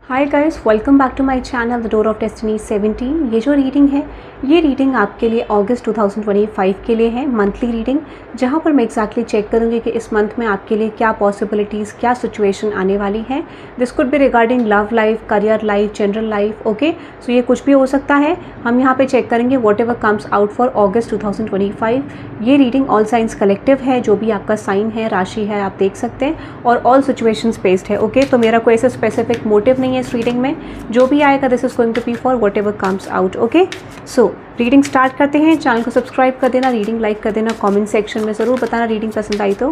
Hi guys, welcome back to my channel the door of destiny 17। ये जो reading है, ये रीडिंग आपके लिए अगस्त 2025 के लिए है, मंथली रीडिंग, जहाँ पर मैं एग्जैक्टली चेक करूँगी कि इस मंथ में आपके लिए क्या पॉसिबिलिटीज़, क्या सिचुएशन आने वाली है। This could be regarding love life, career life, general life. Okay, so ये कुछ भी हो सकता है। हम यहाँ पे चेक करेंगे whatever comes out for August 2025। ये रीडिंग ऑल साइंस कलेक्टिव है, जो भी आपका साइन है, राशि है, आप देख सकते हैं, और ऑल सिचुएशंस बेस्ड है। ओके, तो मेरा कोई ऐसा स्पेसिफिक मोटिव नहीं है इस रीडिंग में। जो भी आएगा this is going to be for whatever comes out. Okay, so reading start करते हैं। चैनल को सब्सक्राइब कर देना, रीडिंग लाइक कर देना, कमेंट सेक्शन में ज़रूर बताना रीडिंग पसंद आई तो।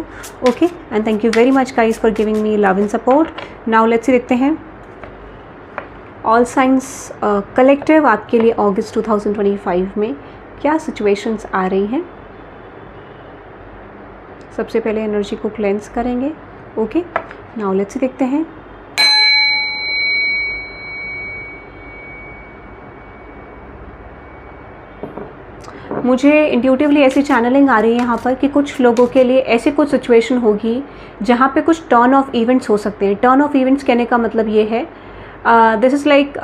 Okay, and thank you very much guys for giving me love and support. Now let's see, देखते हैं ऑल साइंस कलेक्टिव आपके लिए अगस्त 2025 में क्या सिचुएशंस आ रही हैं। सबसे पहले एनर्जी को क्लेंस करेंगे। ओके, नाउ लेट्स सी, देखते हैं मुझे इंट्यूटिवली ऐसी चैनलिंग आ रही है यहाँ पर कि कुछ लोगों के लिए ऐसी कुछ सिचुएशन होगी जहाँ पे कुछ टर्न ऑफ इवेंट्स हो सकते हैं। टर्न ऑफ इवेंट्स कहने का मतलब ये है, दिस इज़ लाइक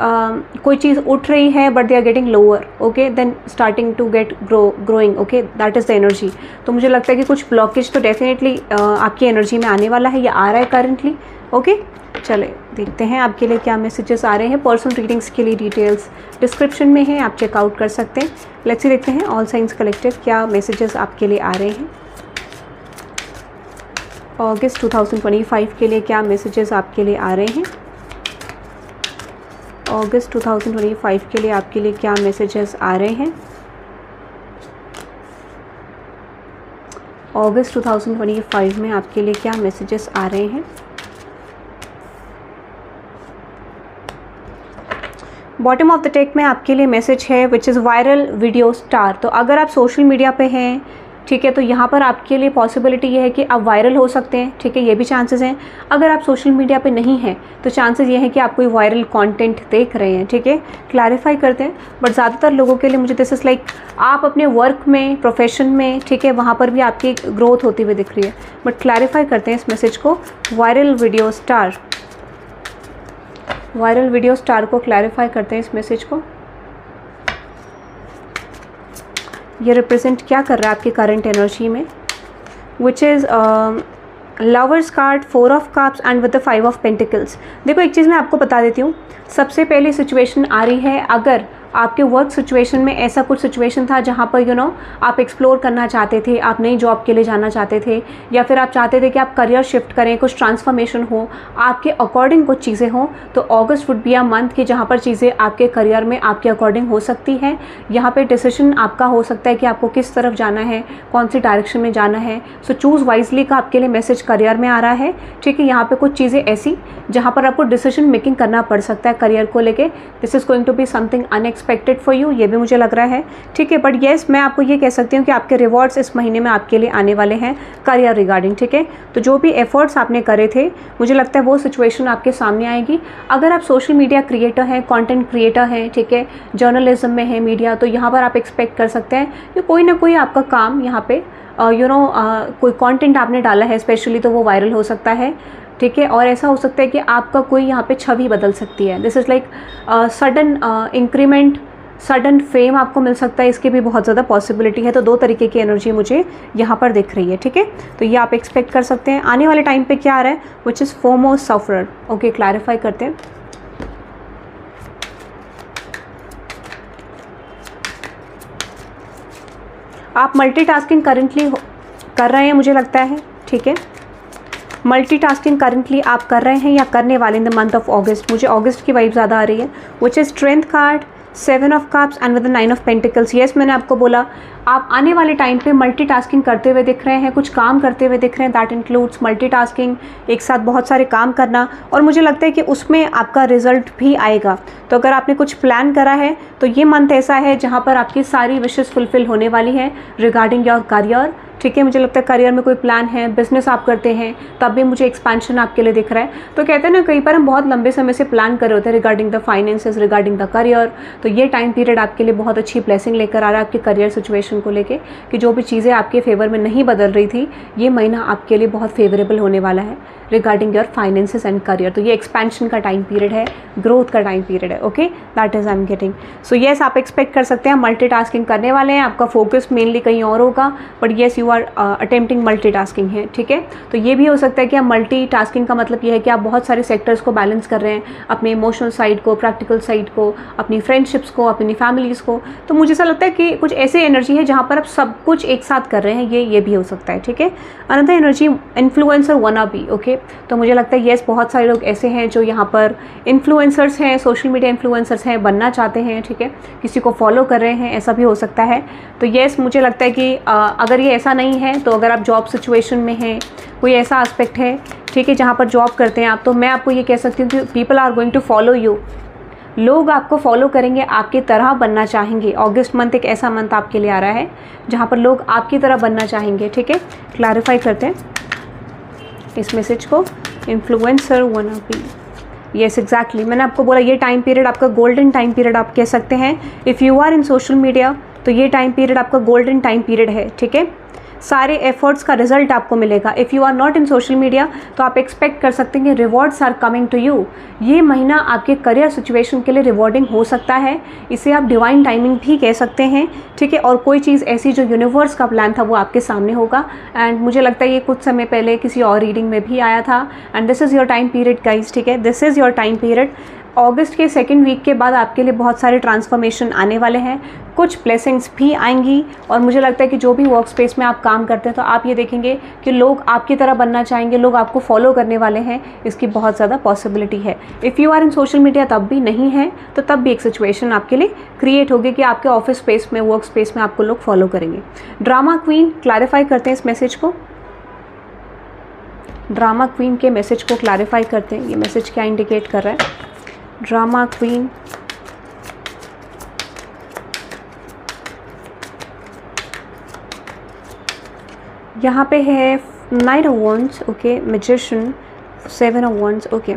कोई चीज़ उठ रही है but they are getting lower, okay, then starting to get growing. Okay, that is the energy. तो मुझे लगता है कि कुछ ब्लॉकेज तो डेफिनेटली आपकी एनर्जी में आने वाला है या आ रहा है करंटली। ओके, चले देखते हैं आपके लिए क्या मैसेजेस आ रहे हैं। पर्सनल रीडिंग्स के लिए डिटेल्स डिस्क्रिप्शन में है, आप चेकआउट कर सकते हैं। लेट्स सी, देखते हैं ऑल साइंस कलेक्टिव क्या मैसेजेस आपके लिए आ रहे हैं अगस्त 2025 के लिए। क्या मैसेजेस आपके लिए आ रहे हैं अगस्त 2025 के लिए, आपके लिए क्या मैसेजेस आ रहे हैं अगस्त 2025 में, आपके लिए क्या मैसेजेस आ रहे हैं। बॉटम ऑफ द टेक में आपके लिए मैसेज है which is viral video star. तो अगर आप सोशल मीडिया पे हैं, ठीक है, तो यहाँ पर आपके लिए पॉसिबिलिटी ये है कि आप वायरल हो सकते हैं। ठीक है, ये भी चांसेस हैं। अगर आप सोशल मीडिया पे नहीं हैं तो चांसेस ये हैं कि आप कोई वायरल कंटेंट देख रहे हैं। ठीक है, क्लैरिफाई करते हैं, बट ज़्यादातर लोगों के लिए मुझे दिस इज़ लाइक आप अपने वर्क में, प्रोफेशन में, ठीक है, वहाँ पर भी आपकी ग्रोथ होती हुई दिख रही है। बट क्लैरिफाई करते हैं इस मैसेज को। Viral video star, viral video star को क्लैरिफाई करते हैं इस मैसेज को। ये रिप्रेजेंट क्या कर रहा है आपकी करंट एनर्जी में, which is lovers card, 4 of cups and with the 5 of pentacles. देखो, एक चीज़ मैं आपको बता देती हूँ। सबसे पहली सिचुएशन आ रही है, अगर आपके वर्क सिचुएशन में ऐसा कुछ सिचुएशन था जहाँ पर आप एक्सप्लोर करना चाहते थे, आप नई जॉब के लिए जाना चाहते थे, या फिर आप चाहते थे कि आप करियर शिफ्ट करें, कुछ ट्रांसफॉर्मेशन हो, आपके अकॉर्डिंग कुछ चीज़ें हों, तो अगस्त वुड बी अ मंथ कि जहाँ पर चीज़ें आपके करियर में आपके अकॉर्डिंग हो सकती है। यहाँ पे डिसीजन आपका हो सकता है कि आपको किस तरफ जाना है, कौन सी डायरेक्शन में जाना है। सो चूज़ वाइजली का आपके लिए मैसेज करियर में आ रहा है। ठीक है, यहाँ पे कुछ चीज़ें ऐसी जहाँ पर आपको डिसीजन मेकिंग करना पड़ सकता है करियर को लेके। This is going to be something unexpected for you, ये भी मुझे लग रहा है। ठीक है, बट येस, मैं आपको ये कह सकती हूँ कि आपके रिवॉर्ड्स इस महीने में आपके लिए आने वाले हैं करियर रिगार्डिंग। ठीक है, तो जो भी एफर्ट्स आपने करे थे, मुझे लगता है वो सिचुएशन आपके सामने आएगी। अगर आप सोशल मीडिया क्रिएटर हैं, कंटेंट क्रिएटर हैं, ठीक है, जर्नलिज्म में है, मीडिया, तो यहाँ पर आप एक्सपेक्ट कर सकते हैं कि कोई ना कोई आपका काम यहाँ पे कोई कंटेंट आपने डाला है स्पेशली, तो वो वायरल हो सकता है। ठीक है, और ऐसा हो सकता है कि आपका कोई यहाँ पे छवि बदल सकती है। This is like sudden increment, sudden fame आपको मिल सकता है, इसकी भी बहुत ज़्यादा पॉसिबिलिटी है। तो 2 तरीके की एनर्जी मुझे यहाँ पर दिख रही है। ठीक है, तो ये आप एक्सपेक्ट कर सकते हैं। आने वाले टाइम पे क्या आ रहा है, which is FOMO sufferer. Okay, clarify करते हैं। आप मल्टीटास्किंग करंटली कर रहे हैं, मुझे लगता है। ठीक है, मल्टीटास्किंग करंटली आप कर रहे हैं या करने वाले इन द मंथ ऑफ अगस्त। मुझे अगस्त की वाइब ज़्यादा आ रही है, which is strength card, 7 of cups and with the 9 of pentacles. Yes, मैंने आपको बोला आप आने वाले टाइम पे मल्टीटास्किंग करते हुए दिख रहे हैं, कुछ काम करते हुए दिख रहे हैं। दैट इंक्लूड्स मल्टीटास्किंग, एक साथ बहुत सारे काम करना, और मुझे लगता है कि उसमें आपका रिजल्ट भी आएगा। तो अगर आपने कुछ प्लान करा है तो ये मंथ ऐसा है जहाँ पर आपकी सारी विशेस फुलफिल होने वाली है रिगार्डिंग योर करियर। ठीक है। मुझे लगता है करियर में कोई प्लान है, बिजनेस आप करते हैं, तब भी मुझे एक्सपेंशन आपके लिए दिख रहा है। तो कहते हैं ना, कई बार हम बहुत लंबे समय से प्लान कर रहे होते हैं regarding the finances, regarding the career. तो ये टाइम पीरियड आपके लिए बहुत अच्छी ब्लेसिंग लेकर आ रहा है आपके करियर सिचुएशन को लेके, कि जो भी चीज़ें आपके फेवर में नहीं बदल रही थी, ये महीना आपके लिए बहुत फेवरेबल होने वाला है regarding your finances and career. तो ये एक्सपेंशन का टाइम पीरियड है, ग्रोथ का टाइम पीरियड है। Okay, that is I am getting. So yes, आप एक्सपेक्ट कर सकते हैं मल्टीटास्किंग करने वाले हैं, आपका फोकस मेनली कहीं और होगा, but yes you are attempting multitasking है, ठीक है। तो ये भी हो सकता है कि आप मल्टीटास्किंग का मतलब ये है कि आप बहुत सारे सेक्टर्स को बैलेंस कर रहे हैं, अपने इमोशनल साइड को, प्रैक्टिकल साइड को, अपनी फ्रेंडशिप्स को, अपनी फैमिलीज़ को। तो मुझे ऐसा लगता है कि कुछ ऐसे एनर्जी है जहाँ पर आप सब कुछ एक साथ कर रहे हैं, ये भी हो सकता है, ठीक है। अनदर एनर्जी इन्फ्लुएंसर वना बी, ओके। तो मुझे लगता है येस, बहुत सारे लोग ऐसे हैं जो यहाँ पर इन्फ्लुएंसर्स हैं, सोशल मीडिया इन्फ्लुएंसर्स हैं, बनना चाहते हैं, ठीक है, किसी को फॉलो कर रहे हैं, ऐसा भी हो सकता है। तो येस, मुझे लगता है कि अगर ये ऐसा नहीं है, तो अगर आप जॉब सिचुएशन में हैं, कोई ऐसा एस्पेक्ट है, ठीक है, जहाँ पर जॉब करते हैं आप, तो मैं आपको ये कह सकती हूँ कि people are going to follow you. लोग आपको फॉलो करेंगे, आपकी तरह बनना चाहेंगे। अगस्त मंथ एक ऐसा मंथ आपके लिए आ रहा है जहाँ पर लोग आपकी तरह बनना चाहेंगे, ठीक है। क्लैरिफाई करते हैं इस मैसेज को। इन्फ्लुएंसर वना बी, येस एग्जैक्टली, मैंने आपको बोला ये टाइम पीरियड आपका गोल्डन टाइम पीरियड आप कह सकते हैं। If you are in social media, तो ये टाइम पीरियड आपका गोल्डन टाइम पीरियड है, ठीक है। सारे एफर्ट्स का रिजल्ट आपको मिलेगा। If you are not in social media, तो आप एक्सपेक्ट कर सकते हैं कि rewards are coming to you. ये महीना आपके करियर सिचुएशन के लिए रिवॉर्डिंग हो सकता है, इसे आप डिवाइन टाइमिंग भी कह सकते हैं, ठीक है। और कोई चीज़ ऐसी जो यूनिवर्स का प्लान था वो आपके सामने होगा। एंड मुझे लगता है ये कुछ समय पहले किसी और रीडिंग में भी आया था। And this is your time period guys, ठीक है, this is your time period. अगस्त के सेकेंड वीक के बाद आपके लिए बहुत सारे ट्रांसफॉर्मेशन आने वाले हैं, कुछ ब्लेसिंग्स भी आएंगी। और मुझे लगता है कि जो भी वर्क स्पेस में आप काम करते हैं, तो आप ये देखेंगे कि लोग आपकी तरह बनना चाहेंगे, लोग आपको फॉलो करने वाले हैं, इसकी बहुत ज़्यादा पॉसिबिलिटी है। If you are in social media तब भी नहीं है, तो तब भी एक सिचुएशन आपके लिए क्रिएट होगी कि आपके ऑफिस स्पेस में, वर्क स्पेस में आपको लोग फॉलो करेंगे। ड्रामा क्वीन, क्लैरिफाई करते हैं इस मैसेज को। ड्रामा क्वीन के मैसेज को क्लैरिफाई करते हैं, ये मैसेज क्या इंडिकेट कर रहा है। ड्रामा क्वीन, यहाँ पे है 9 of wands, okay, magician, 7 of wands, okay.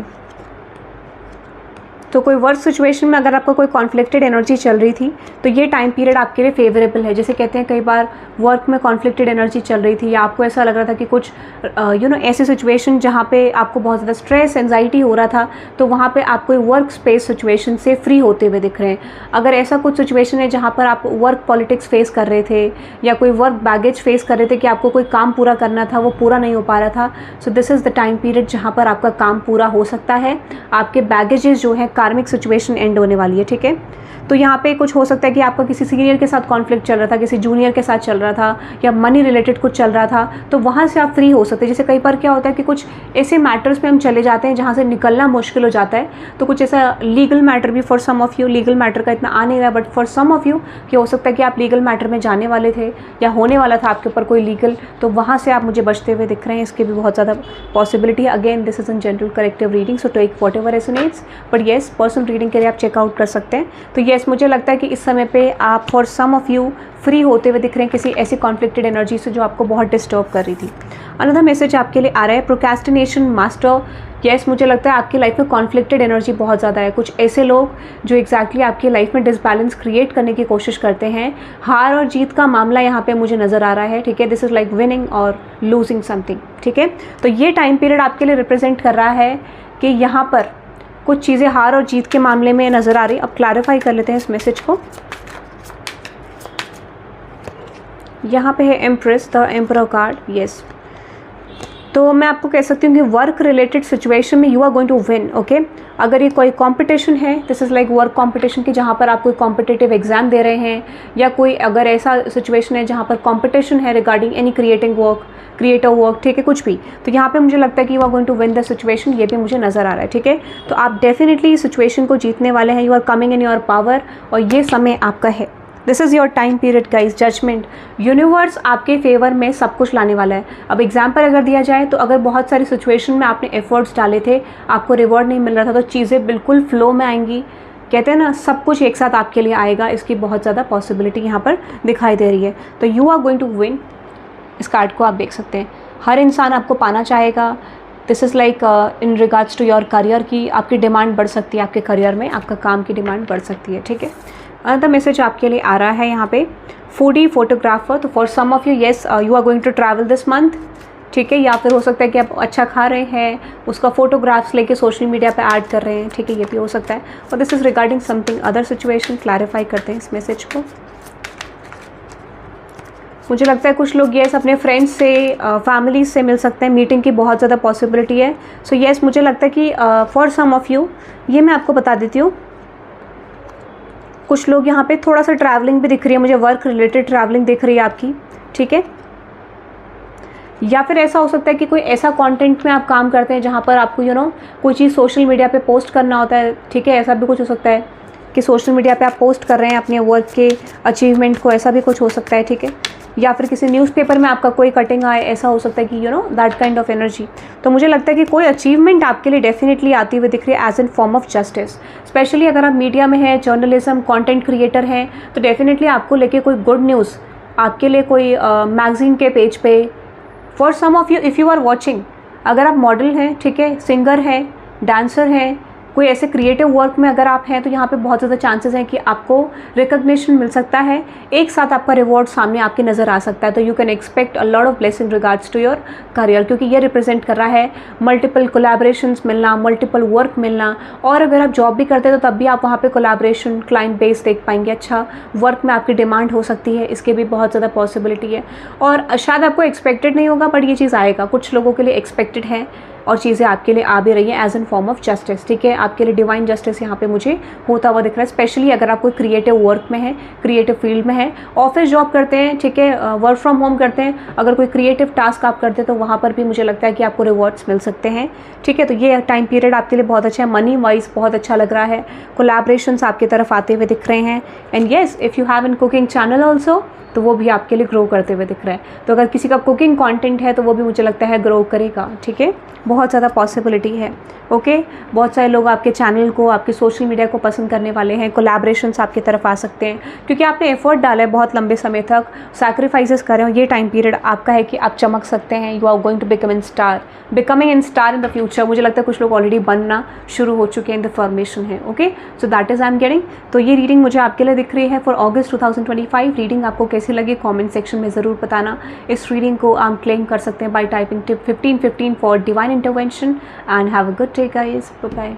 तो कोई वर्क सिचुएशन में अगर आपको कोई कॉन्फ्लिक्टेड एनर्जी चल रही थी, तो ये टाइम पीरियड आपके लिए फेवरेबल है। जैसे कहते हैं कई बार वर्क में कॉन्फ्लिक्टेड एनर्जी चल रही थी, या आपको ऐसा लग रहा था कि कुछ ऐसी सिचुएशन जहाँ पे आपको बहुत ज़्यादा स्ट्रेस, एंजाइटी हो रहा था, तो वहाँ पे आप कोई वर्क स्पेस सिचुएशन से फ्री होते हुए दिख रहे हैं। अगर ऐसा कुछ सिचुएशन है जहाँ पर आप वर्क पॉलिटिक्स फेस कर रहे थे, या कोई वर्क बैगेज फेस कर रहे थे कि आपको कोई काम पूरा करना था, वो पूरा नहीं हो पा रहा था, so this is the time period जहाँ पर आपका काम पूरा हो सकता है। आपके बैगेजेस जो है, कार्मिक सिचुएशन एंड होने वाली है, ठीक है। तो यहाँ पे कुछ हो सकता है कि आपका किसी सीनियर के साथ कॉन्फ्लिक्ट चल रहा था, किसी जूनियर के साथ चल रहा था, या मनी रिलेटेड कुछ चल रहा था, तो वहाँ से आप फ्री हो सकते हैं। जैसे कई बार क्या होता है कि कुछ ऐसे मैटर्स में हम चले जाते हैं जहाँ से निकलना मुश्किल हो जाता है। तो कुछ ऐसा लीगल मैटर भी, for some of you legal matter का इतना आ नहीं रहा, but for some of you कि हो सकता है कि आप लीगल मैटर में जाने वाले थे, या होने वाला था आपके ऊपर कोई लीगल, तो वहाँ से आप मुझे बचते हुए दिख रहे हैं। इसकी भी बहुत ज़्यादा पॉसिबिलिटी है। Again this is in general corrective reading, so take whatever resonates, but yes personal reading के लिए आप चेकआउट कर सकते हैं। तो येस, मुझे लगता है कि इस समय पे आप for some of you free होते हुए दिख रहे हैं किसी ऐसी कॉन्फ्लिक्टेड एनर्जी से जो आपको बहुत डिस्टर्ब कर रही थी। अनदर मैसेज आपके लिए आ रहा है, प्रोक्रेस्टिनेशन मास्टर। येस, मुझे लगता है आपकी लाइफ में कॉन्फ्लिक्टेड एनर्जी बहुत ज़्यादा है। कुछ ऐसे लोग जो एग्जैक्टली आपकी लाइफ में डिसबैलेंस क्रिएट करने की कोशिश करते हैं। हार और जीत का मामला यहाँ पे मुझे नज़र आ रहा है, ठीक है। दिस इज़ लाइक विनिंग और लूजिंग समथिंग, ठीक है। तो ये टाइम पीरियड आपके लिए रिप्रेजेंट कर रहा है कि यहाँ पर कुछ चीज़ें हार और जीत के मामले में नज़र आ रही। अब क्लैरिफाई कर लेते हैं इस मैसेज को। यहाँ पे है empress, the emperor card, yes. तो मैं आपको कह सकती हूँ कि वर्क रिलेटेड सिचुएशन में you are going to win, okay. अगर ये कोई कंपटीशन है, this is like work competition की, जहाँ पर आप कोई कॉम्पिटिटिव एग्जाम दे रहे हैं, या कोई अगर ऐसा सिचुएशन है जहाँ पर कंपटीशन है रिगार्डिंग एनी क्रिएटिव वर्क, ठीक है, कुछ भी, तो यहाँ पे मुझे लगता है कि you are going to win the situation, ये भी मुझे नज़र आ रहा है, ठीक है। तो आप डेफिनेटली इस सिचुएशन को जीतने वाले हैं। You are coming in your power, और ये समय आपका है। This is your time period guys. Judgement, universe आपके फेवर में सब कुछ लाने वाला है। अब एग्जाम्पल अगर दिया जाए, तो अगर बहुत सारी सिचुएशन में आपने एफर्ट्स डाले थे, आपको रिवॉर्ड नहीं मिल रहा था, तो चीज़ें बिल्कुल फ्लो में आएंगी। कहते हैं ना, सब कुछ एक साथ आपके लिए आएगा। इसकी बहुत ज़्यादा पॉसिबिलिटी यहाँ पर दिखाई दे रही है। तो you are going to win, इस कार्ड को आप देख सकते हैं। हर इंसान आपको पाना चाहेगा। This is like in regards to your career की आपकी डिमांड बढ़ सकती है, आपके करियर में आपका काम की डिमांड बढ़ सकती है, ठीक है। अनदर मैसेज आपके लिए आ रहा है यहाँ पे, फूडी फोटोग्राफर। तो for some of you yes you are going to travel this month, ठीक है। या फिर हो सकता है कि आप अच्छा खा रहे हैं, उसका फोटोग्राफ्स लेके सोशल मीडिया पे ऐड कर रहे हैं, ठीक है, ये भी हो सकता है। और this is regarding something other situation. Clarify करते हैं इस मैसेज को। मुझे लगता है कुछ लोग येस अपने फ्रेंड्स से फैमिली से मिल सकते हैं, मीटिंग की बहुत ज़्यादा पॉसिबिलिटी है। सो येस मुझे लगता है कि फॉर सम ऑफ यू, ये मैं आपको बता देती हूँ, कुछ लोग यहाँ पे थोड़ा सा ट्रैवलिंग भी दिख रही है मुझे, वर्क रिलेटेड ट्रैवलिंग दिख रही है आपकी, ठीक है। या फिर ऐसा हो सकता है कि कोई ऐसा कंटेंट में आप काम करते हैं जहाँ पर आपको कोई चीज़ सोशल मीडिया पे पोस्ट करना होता है, ठीक है। ऐसा भी कुछ हो सकता है कि सोशल मीडिया पे आप पोस्ट कर रहे हैं अपने वर्क के अचीवमेंट को, ऐसा भी कुछ हो सकता है, ठीक है। या फिर किसी न्यूज़पेपर में आपका कोई कटिंग आए, ऐसा हो सकता है कि दैट काइंड ऑफ एनर्जी। तो मुझे लगता है कि कोई अचीवमेंट आपके लिए डेफिनेटली आती हुई दिख रही है as in form of justice. Specially अगर आप मीडिया में हैं, जर्नलिज्म, कंटेंट क्रिएटर हैं, तो डेफिनेटली आपको लेके कोई गुड न्यूज़ आपके लिए कोई मैगजीन के पेज पे। For some of you if you are watching, अगर आप मॉडल हैं, ठीक है, सिंगर हैं, डांसर हैं, कोई ऐसे क्रिएटिव वर्क में अगर आप हैं, तो यहाँ पे बहुत ज़्यादा चांसेस हैं कि आपको रिकग्निशन मिल सकता है, एक साथ आपका रिवॉर्ड सामने आपके नज़र आ सकता है। तो you can expect a lot of blessing regards to your career, क्योंकि ये रिप्रेजेंट कर रहा है मल्टीपल कोलैबोरेशंस मिलना, मल्टीपल वर्क मिलना। और अगर आप जॉब भी करते हैं तो तब भी आप वहाँ पे कोलैबोरेशन, क्लाइंट बेस देख पाएंगे। अच्छा वर्क में आपकी डिमांड हो सकती है, इसके भी बहुत ज़्यादा पॉसिबिलिटी है। और शायद आपको एक्सपेक्टेड नहीं होगा, बट ये चीज़ आएगा, कुछ लोगों के लिए एक्सपेक्टेड है और चीज़ें आपके लिए आ भी रही हैं as an form of justice, ठीक है। आपके लिए डिवाइन जस्टिस यहाँ पे मुझे होता हुआ दिख रहा है। स्पेशली अगर आप कोई क्रिएटिव वर्क में है, क्रिएटिव फील्ड में है, ऑफिस जॉब करते हैं, ठीक है, वर्क फ्रॉम होम करते हैं, अगर कोई क्रिएटिव टास्क आप करते हैं तो वहाँ पर भी मुझे लगता है कि आपको रिवॉर्ड्स मिल सकते हैं, ठीक है। तो ये टाइम पीरियड आपके लिए बहुत अच्छा है, मनी वाइज बहुत अच्छा लग रहा है। कोलैबोरेशंस आपकी तरफ आते हुए दिख रहे हैं। And yes if you have an cooking channel also, तो वो भी आपके लिए ग्रो करते हुए दिख रहा है। तो अगर किसी का कुकिंग कंटेंट है तो वो भी मुझे लगता है ग्रो करेगा, ठीक है, बहुत ज़्यादा पॉसिबिलिटी है, ओके। बहुत सारे लोग आपके चैनल को, आपके सोशल मीडिया को पसंद करने वाले हैं। कोलैबोरेशंस आपकी तरफ आ सकते हैं क्योंकि आपने एफर्ट डाला है बहुत लंबे समय तक, सैक्रिफाइसेस कर रहे हो। ये टाइम पीरियड आपका है कि आप चमक सकते हैं। You are going to becoming in star in the future. मुझे लगता है कुछ लोग ऑलरेडी बनना शुरू हो चुके हैं, इन द फॉर्मेशन है, okay. So that is I am getting. तो ये रीडिंग मुझे आपके लिए दिख रही है फॉर अगस्त 2025। रीडिंग आपको कैसी लगी कमेंट सेक्शन में ज़रूर बताना। इस रीडिंग को आप क्लेम कर सकते हैं by typing tip 1515 for divine intervention. And have a good day guys, bye bye.